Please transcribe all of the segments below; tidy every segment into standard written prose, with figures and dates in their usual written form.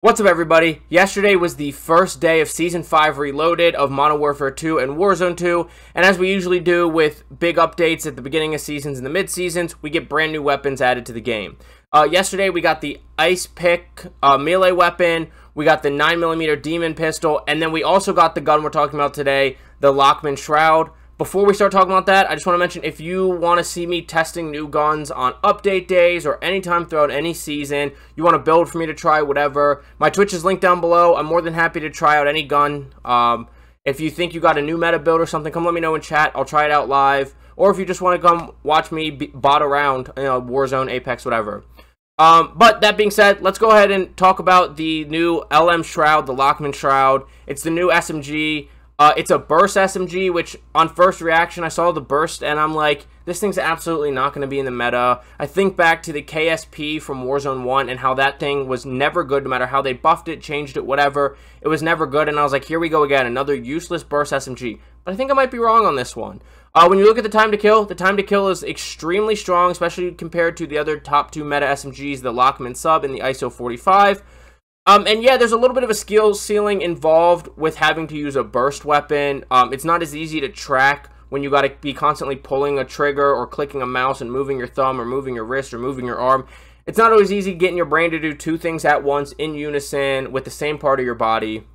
What's up, everybody? Yesterday was the first day of Season 5 Reloaded of Modern Warfare 2 and Warzone 2, and as we usually do with big updates at the beginning of seasons and the mid-seasons, we get brand new weapons added to the game. Yesterday we got the Ice Pick melee weapon, we got the 9mm Demon Pistol, and then we also got the gun we're talking about today, the Lachmann Shroud. Before we start talking about that, I just want to mention, if you want to see me testing new guns on update days or anytime throughout any season, you want to build for me to try whatever, my Twitch is linked down below. I'm more than happy to try out any gun. If you think you got a new meta build or something, come let me know in chat. I'll try it out live. Or if you just want to come watch me bot around, you know, Warzone, Apex, whatever. But that being said, let's go ahead and talk about the new LM Shroud, the Lachmann Shroud. It's the new SMG. It's a burst SMG, which on first reaction, I saw the burst and I'm like, this thing's absolutely not going to be in the meta. I think back to the KSP from Warzone 1 and how that thing was never good, no matter how they buffed it, changed it, whatever. It was never good, and I was like, here we go again, another useless burst SMG. But I think I might be wrong on this one. When you look at the time to kill is extremely strong, especially compared to the other top two meta SMGs, the Lachmann Sub and the ISO 45. And yeah, there's a little bit of a skill ceiling involved with having to use a burst weapon. It's not as easy to track when you got to be constantly pulling a trigger or clicking a mouse and moving your thumb or moving your wrist or moving your arm. It's not always easy getting your brain to do two things at once in unison with the same part of your body.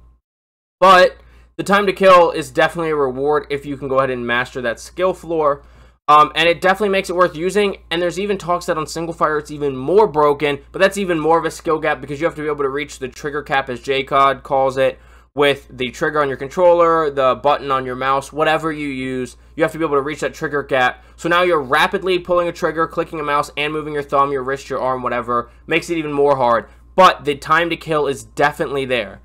But the time to kill is definitely a reward if you can go ahead and master that skill floor. And it definitely makes it worth using, and there's even talks that on single fire it's even more broken, but that's even more of a skill gap because you have to be able to reach the trigger cap, as JCOD calls it, with the trigger on your controller, the button on your mouse, whatever you use, you have to be able to reach that trigger gap. So now you're rapidly pulling a trigger, clicking a mouse, and moving your thumb, your wrist, your arm, whatever, makes it even more hard, but the time to kill is definitely there.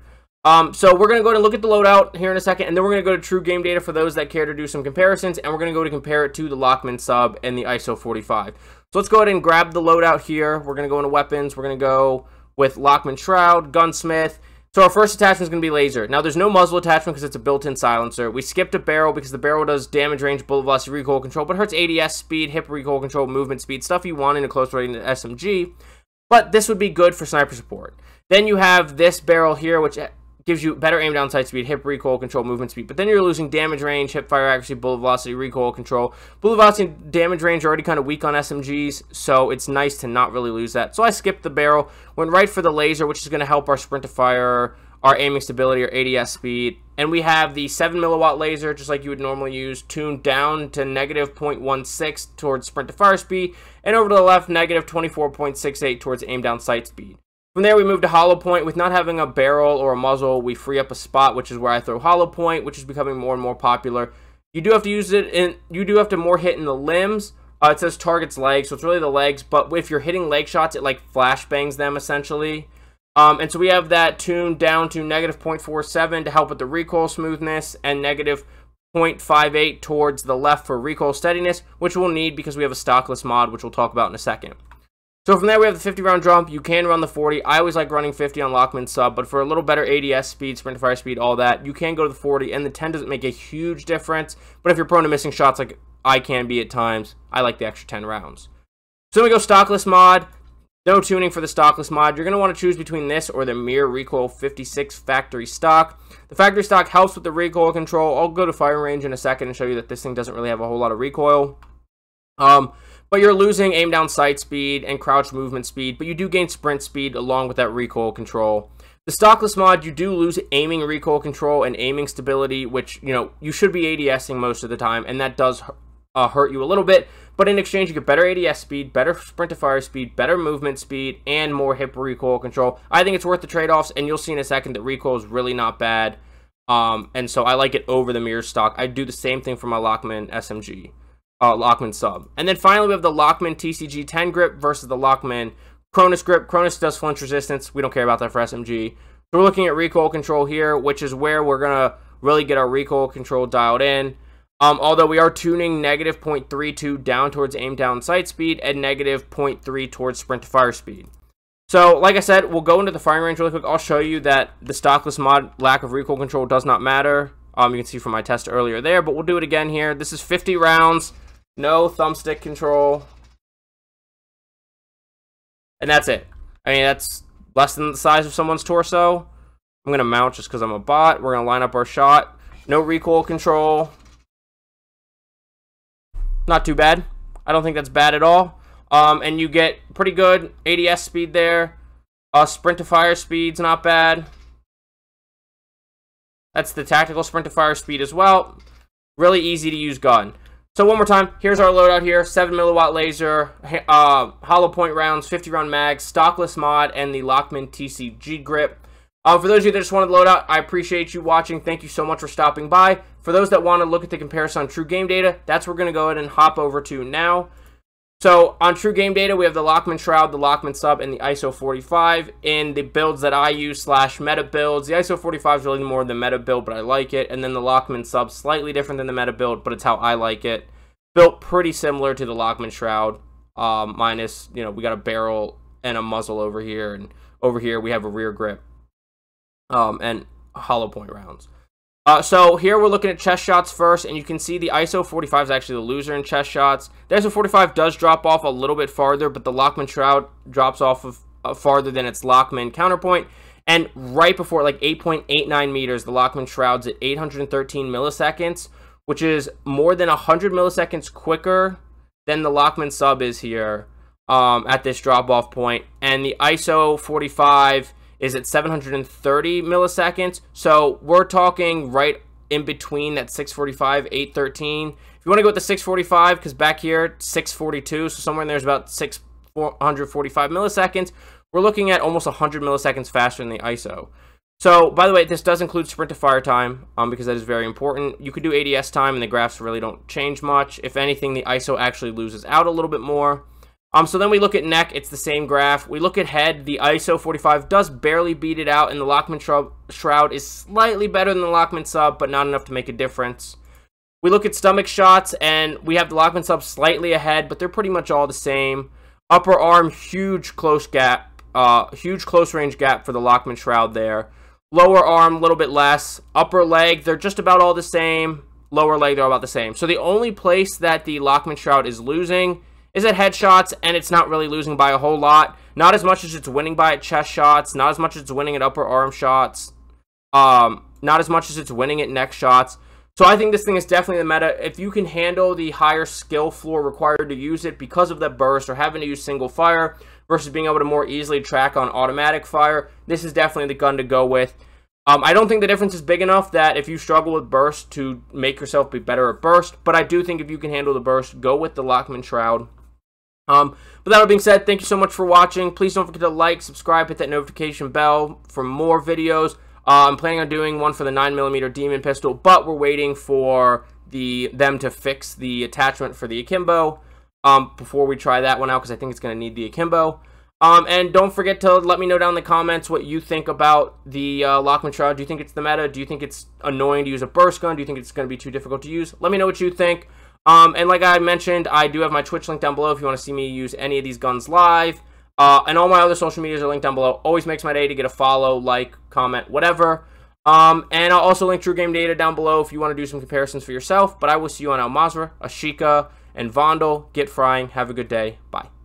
So we're going to go and look at the loadout here in a second, and then we're going to go to true game data for those that care to do some comparisons, and we're going to go to compare it to the Lachmann Sub and the ISO 45. So let's go ahead and grab the loadout here. We're going to go into weapons. We're going to go with Lachmann Shroud, Gunsmith. So our first attachment is going to be laser. Now there's no muzzle attachment because it's a built-in silencer. We skipped a barrel because the barrel does damage range, bullet velocity, recoil control, but hurts ADS speed, hip recoil control, movement speed, stuff you want in a close range SMG. But this would be good for sniper support. Then you have this barrel here, which gives you better aim down sight speed, hip recoil control, movement speed, but then you're losing damage range, hip fire accuracy, bullet velocity, recoil control. Bullet velocity and damage range are already kind of weak on SMGs, so it's nice to not really lose that. So I skipped the barrel, went right for the laser, which is going to help our sprint to fire, our aiming stability, our ADS speed. And we have the 7mW laser, just like you would normally use, tuned down to negative 0.16 towards sprint to fire speed, and over to the left, negative 24.68 towards aim down sight speed. From there, we move to hollow point. With not having a barrel or a muzzle, we free up a spot, which is where I throw hollow point, which is becoming more and more popular. You do have to use it in, you do have to more hit in the limbs. It says targets legs, so it's really the legs, but if you're hitting leg shots, it like flashbangs them essentially. And so we have that tuned down to negative 0.47 to help with the recoil smoothness, and negative 0.58 towards the left for recoil steadiness, which we'll need because we have a stockless mod, which we'll talk about in a second. So from there, we have the 50-round jump. You can run the 40. I always like running 50 on Lachmann Sub, but for a little better ADS speed, sprint to fire speed, all that, you can go to the 40, and the 10 doesn't make a huge difference, but if you're prone to missing shots like I can be at times, I like the extra 10 rounds. So then we go stockless mod. No tuning for the stockless mod. You're going to want to choose between this or the Mirror Recoil 56 factory stock. The factory stock helps with the recoil control. I'll go to firing range in a second and show you that this thing doesn't really have a whole lot of recoil. But you're losing aim down sight speed and crouch movement speed, but you do gain sprint speed along with that recoil control. The stockless mod, you do lose aiming recoil control and aiming stability, which, you know, you should be ADSing most of the time, and that does hurt you a little bit. But in exchange, you get better ADS speed, better sprint to fire speed, better movement speed, and more hip recoil control. I think it's worth the trade-offs, and you'll see in a second that recoil is really not bad. And so I like it over the mirror stock. I do the same thing for my Lachmann SMG. Lachmann Sub. And then finally, we have the Lachmann TCG 10 grip versus the Lachmann Cronus grip. Cronus does flinch resistance. We don't care about that for SMG. So we're looking at recoil control here, which is where we're going to really get our recoil control dialed in. Although we are tuning negative 0.32 down towards aim down sight speed and negative 0.3 towards sprint to fire speed. So, like I said, we'll go into the firing range really quick. I'll show you that the stockless mod lack of recoil control does not matter. You can see from my test earlier there, but we'll do it again here. This is 50 rounds. No thumbstick control. And that's it. I mean, that's less than the size of someone's torso. I'm going to mount just because I'm a bot. We're going to line up our shot. No recoil control. Not too bad. I don't think that's bad at all. And you get pretty good ADS speed there. Sprint to fire speed's not bad. That's the tactical sprint to fire speed as well. Really easy to use gun. So one more time, here's our loadout here. 7 milliwatt laser, hollow point rounds, 50 round mags, stockless mod, and the Lachmann TCG grip. For those of you that just wanted the loadout, I appreciate you watching. Thank you so much for stopping by. For those that want to look at the comparison on True Game Data, that's what we're going to go ahead and hop over to now. So on True Game Data, we have the Lachmann Shroud, the Lachmann Sub, and the ISO 45 in the builds that I use / meta builds. The ISO 45 is really more the meta build, but I like it. And then the Lachmann Sub, slightly different than the meta build, but it's how I like it. Built pretty similar to the Lachmann Shroud, minus, you know, we got a barrel and a muzzle over here, and over here we have a rear grip, and hollow point rounds. So here we're looking at chest shots first, and you can see the ISO 45 is actually the loser in chest shots. The ISO 45 does drop off a little bit farther, but the Lachmann Shroud drops off of farther than its Lachmann counterpoint. And right before, like 8.89 meters, the Lachmann Shroud's at 813 milliseconds, which is more than 100 milliseconds quicker than the Lachmann Sub is here at this drop-off point. And the ISO 45 is at 730 milliseconds. So we're talking right in between that 645, 813. If you want to go with the 645, because back here, 642, so somewhere in there is about 445 milliseconds. We're looking at almost 100 milliseconds faster than the ISO. So, by the way, this does include sprint to fire time, because that is very important. You could do ADS time, and the graphs really don't change much. If anything, the ISO actually loses out a little bit more. So then we look at neck, it's the same graph. We look at head, the ISO 45 does barely beat it out, and the Lachmann Shroud is slightly better than the Lachmann Sub, but not enough to make a difference. We look at stomach shots, and we have the Lachmann Sub slightly ahead, but they're pretty much all the same. Upper arm, huge close gap, huge close range gap for the Lachmann Shroud there. Lower arm, a little bit less. Upper leg, they're just about all the same. Lower leg, they're about the same. So the only place that the Lachmann Shroud is losing is at headshots, and it's not really losing by a whole lot. Not as much as it's winning by at chest shots, not as much as it's winning at upper arm shots, not as much as it's winning at neck shots. So I think this thing is definitely the meta. If you can handle the higher skill floor required to use it because of the burst or having to use single fire versus being able to more easily track on automatic fire, this is definitely the gun to go with. I don't think the difference is big enough that if you struggle with burst to make yourself be better at burst, but I do think if you can handle the burst, go with the Lachmann Shroud. But that being said, thank you so much for watching. Please don't forget to like, subscribe, hit that notification bell for more videos. I'm planning on doing one for the 9mm Demon pistol, but we're waiting for them to fix the attachment for the akimbo before we try that one out, because I think it's going to need the akimbo. And don't forget to let me know down in the comments what you think about the Lachmann Shroud. Do you think it's the meta? Do you think it's annoying to use a burst gun? Do you think it's going to be too difficult to use? Let me know what you think. And like I mentioned, I do have my Twitch link down below if you want to see me use any of these guns live. And all my other social medias are linked down below. Always makes my day to get a follow, like, comment, whatever. And I'll also link True Game Data down below if you want to do some comparisons for yourself. But I will see you on Mazrah, Ashika, and Vondel. Get frying. Have a good day. Bye.